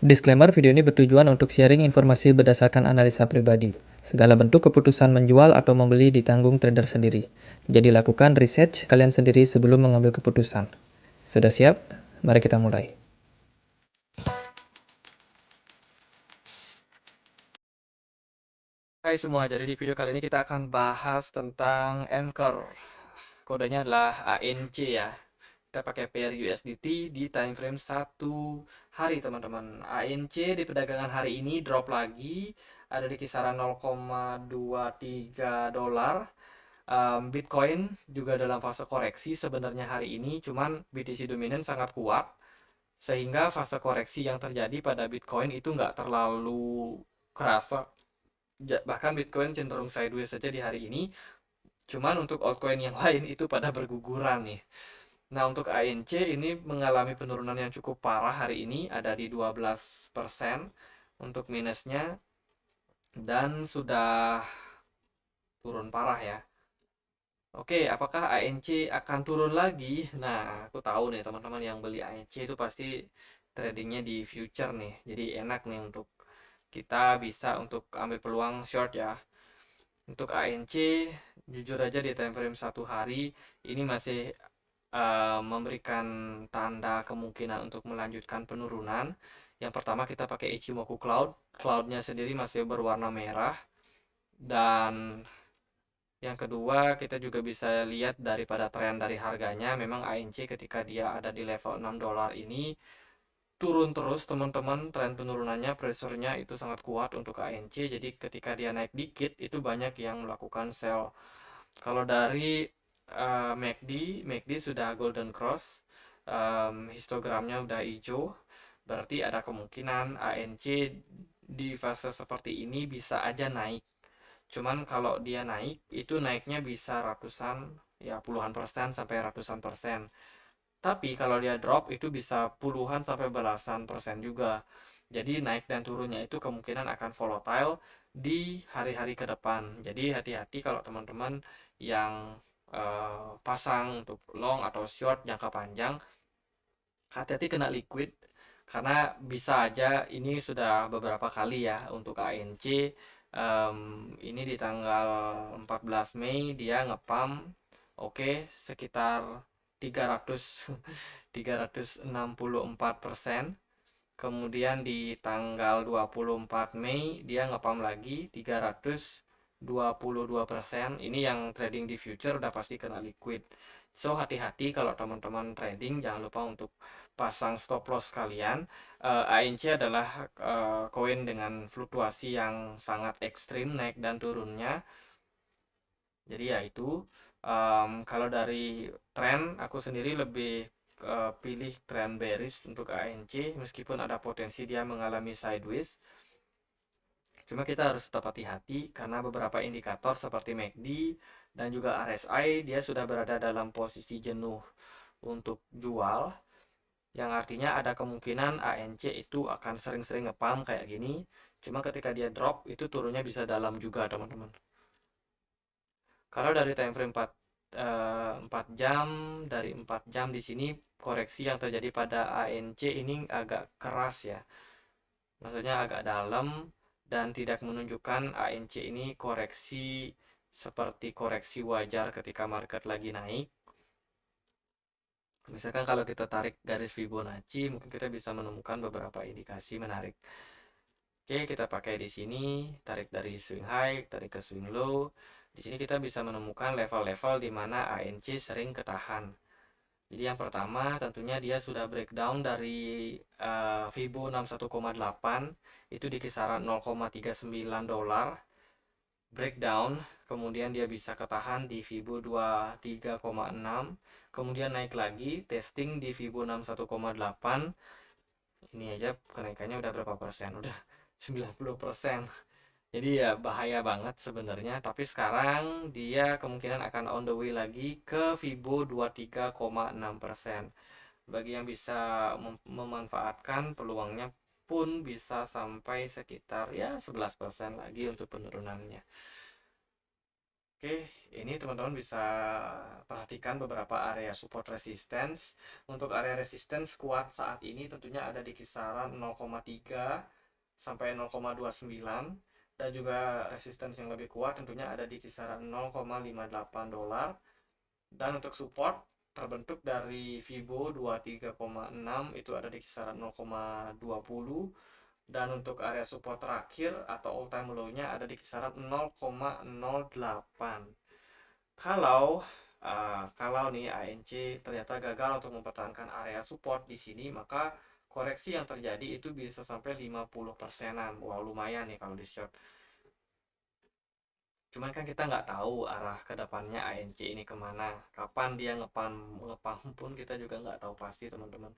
Disclaimer, video ini bertujuan untuk sharing informasi berdasarkan analisa pribadi. Segala bentuk keputusan menjual atau membeli ditanggung trader sendiri. Jadi lakukan research kalian sendiri sebelum mengambil keputusan. Sudah siap? Mari kita mulai. Hai semua, jadi di video kali ini kita akan bahas tentang Anchor. Kodenya adalah ANC ya. Kita pakai pair USDT di time frame 1 hari teman-teman. ANC di perdagangan hari ini drop lagi, ada di kisaran 0,23 dolar. Bitcoin juga dalam fase koreksi sebenarnya hari ini, cuman BTC dominan sangat kuat, sehingga fase koreksi yang terjadi pada Bitcoin itu nggak terlalu kerasa. Bahkan Bitcoin cenderung sideways saja di hari ini, cuman untuk altcoin yang lain itu pada berguguran nih. Nah, untuk ANC ini mengalami penurunan yang cukup parah hari ini, ada di 12% untuk minusnya, dan sudah turun parah ya. Oke, apakah ANC akan turun lagi? Nah, aku tahu nih teman-teman yang beli ANC itu pasti tradingnya di future nih. Jadi enak nih untuk kita bisa untuk ambil peluang short ya. Untuk ANC, jujur aja di time frame 1 hari, ini masih memberikan tanda kemungkinan untuk melanjutkan penurunan. Yang pertama kita pakai Ichimoku Cloud. Cloudnya sendiri masih berwarna merah. Dan yang kedua kita juga bisa lihat daripada tren dari harganya. Memang ANC ketika dia ada di level 6 dolar ini turun terus teman-teman. Tren penurunannya, pressure-nya itu sangat kuat untuk ANC. Jadi ketika dia naik dikit itu banyak yang melakukan sell. Kalau dari MACD sudah golden cross, histogramnya udah hijau, berarti ada kemungkinan ANC di fase seperti ini bisa aja naik. Cuman kalau dia naik, itu naiknya bisa ratusan, ya puluhan persen sampai ratusan persen. Tapi kalau dia drop itu bisa puluhan sampai belasan persen juga. Jadi naik dan turunnya itu kemungkinan akan volatile di hari-hari ke depan. Jadi hati-hati kalau teman-teman yang pasang untuk long atau short jangka panjang, hati-hati kena liquid karena bisa aja ini sudah beberapa kali ya untuk ANC. Ini di tanggal 14 Mei dia ngepam, oke, sekitar 300 364%. Kemudian di tanggal 24 Mei dia ngepam lagi 322%. Ini yang trading di future udah pasti kena liquid. So hati-hati kalau teman-teman trading, jangan lupa untuk pasang stop loss kalian. ANC adalah koin dengan fluktuasi yang sangat ekstrim naik dan turunnya. Jadi ya itu, kalau dari tren aku sendiri lebih pilih tren bearish untuk ANC, meskipun ada potensi dia mengalami sideways. Cuma kita harus tetap hati-hati karena beberapa indikator seperti MACD dan juga RSI dia sudah berada dalam posisi jenuh untuk jual, yang artinya ada kemungkinan ANC itu akan sering-sering ngepam kayak gini. Cuma ketika dia drop itu turunnya bisa dalam juga teman-teman. Kalau dari time frame 4 jam, dari 4 jam di sini koreksi yang terjadi pada ANC ini agak keras ya. Maksudnya agak dalam dan tidak menunjukkan ANC ini koreksi seperti koreksi wajar ketika market lagi naik. Misalkan kalau kita tarik garis Fibonacci, mungkin kita bisa menemukan beberapa indikasi menarik. Oke, kita pakai di sini, tarik dari swing high, tarik ke swing low. Di sini kita bisa menemukan level-level di mana ANC sering ketahan. Jadi yang pertama tentunya dia sudah breakdown dari Fibo 61,8 itu di kisaran 0,39 dolar. Breakdown, kemudian dia bisa ketahan di Fibo 23,6, kemudian naik lagi testing di Fibo 61,8. Ini aja kenaikannya udah berapa persen? Udah 90%. Jadi ya bahaya banget sebenarnya, tapi sekarang dia kemungkinan akan on the way lagi ke Fibo 23,6%. Bagi yang bisa memanfaatkan peluangnya pun bisa sampai sekitar ya 11% lagi untuk penurunannya. Oke, ini teman-teman bisa perhatikan beberapa area support resistance. Untuk area resistance kuat saat ini tentunya ada di kisaran 0,3 sampai 0,29, dan juga resistance yang lebih kuat tentunya ada di kisaran 0,58 dolar. Dan untuk support terbentuk dari Fibo 23,6 itu ada di kisaran 0,20, dan untuk area support terakhir atau all time low-nya ada di kisaran 0,08. Kalau nih ANC ternyata gagal untuk mempertahankan area support di sini, maka koreksi yang terjadi itu bisa sampai 50%-an. Wow, lumayan nih kalau di short. Cuman kan kita nggak tahu arah ke depannya ANC ini kemana. Kapan dia ngepam ngepam pun kita juga nggak tahu pasti, teman-teman.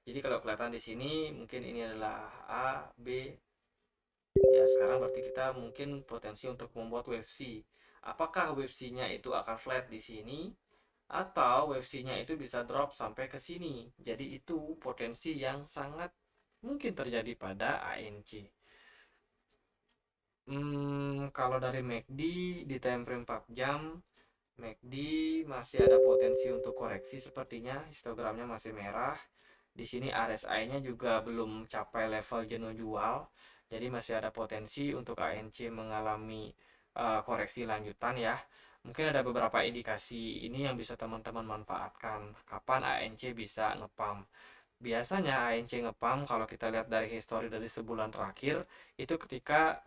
Jadi kalau kelihatan di sini mungkin ini adalah A, B. Ya, sekarang berarti kita mungkin potensi untuk membuat wave C. Apakah wave C-nya itu akan flat di sini atau wave C-nya itu bisa drop sampai ke sini. Jadi itu potensi yang sangat mungkin terjadi pada ANC. Kalau dari MACD di time frame 4 jam, MACD masih ada potensi untuk koreksi sepertinya, histogramnya masih merah. Di sini RSI-nya juga belum capai level jenuh jual, jadi masih ada potensi untuk ANC mengalami koreksi lanjutan ya. Mungkin ada beberapa indikasi ini yang bisa teman-teman manfaatkan. Kapan ANC bisa ngepump? Biasanya ANC ngepump kalau kita lihat dari histori dari sebulan terakhir itu ketika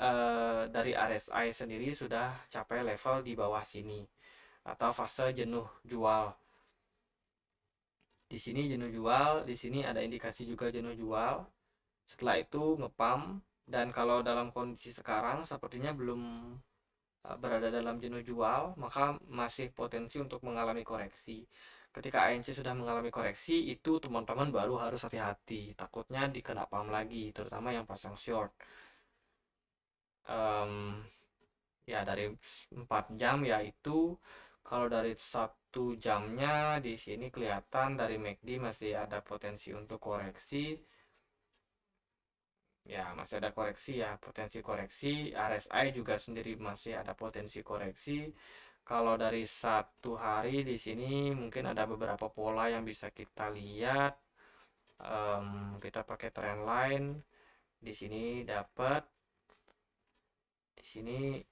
dari RSI sendiri sudah capai level di bawah sini atau fase jenuh jual. Di sini jenuh jual, di sini ada indikasi juga jenuh jual. Setelah itu ngepump, dan kalau dalam kondisi sekarang sepertinya belum berada dalam jenuh jual, maka masih potensi untuk mengalami koreksi. Ketika ANC sudah mengalami koreksi, itu teman-teman baru harus hati-hati. Takutnya dikena pump lagi, terutama yang pasang short. Ya dari 4 jam yaitu, kalau dari 1 jamnya di sini kelihatan dari MACD masih ada potensi untuk koreksi. Ya, masih ada koreksi ya, potensi koreksi. RSI juga sendiri masih ada potensi koreksi. Kalau dari 1 hari di sini mungkin ada beberapa pola yang bisa kita lihat. Kita pakai trend line. Di sini dapat, di sini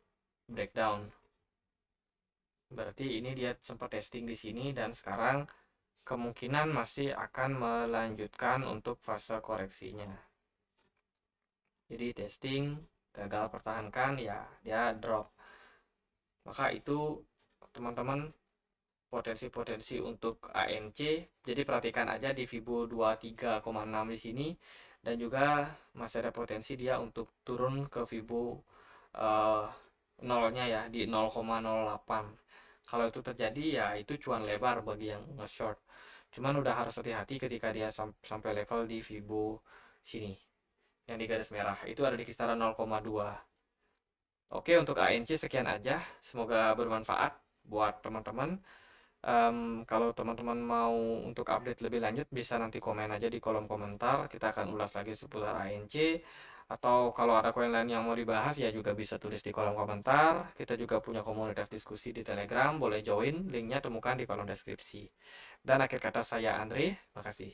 breakdown. Berarti ini dia sempat testing di sini dan sekarang kemungkinan masih akan melanjutkan untuk fase koreksinya. Jadi testing gagal pertahankan ya dia drop. Maka itu teman-teman potensi-potensi untuk ANC. Jadi perhatikan aja di Fibo 23,6 di sini, dan juga masih ada potensi dia untuk turun ke Fibo nolnya ya di 0,08. Kalau itu terjadi ya itu cuan lebar bagi yang nge-short. Cuman udah harus hati-hati ketika dia sampai level di Fibo sini yang di garis merah itu ada di kisaran 0,2. Oke, untuk ANC sekian aja, semoga bermanfaat buat teman-teman. Kalau teman-teman mau untuk update lebih lanjut bisa nanti komen aja di kolom komentar, kita akan ulas lagi seputar ANC. Atau kalau ada koin lain yang mau dibahas ya juga bisa tulis di kolom komentar. Kita juga punya komunitas diskusi di Telegram, boleh join, linknya temukan di kolom deskripsi. Dan akhir kata saya Andre, makasih.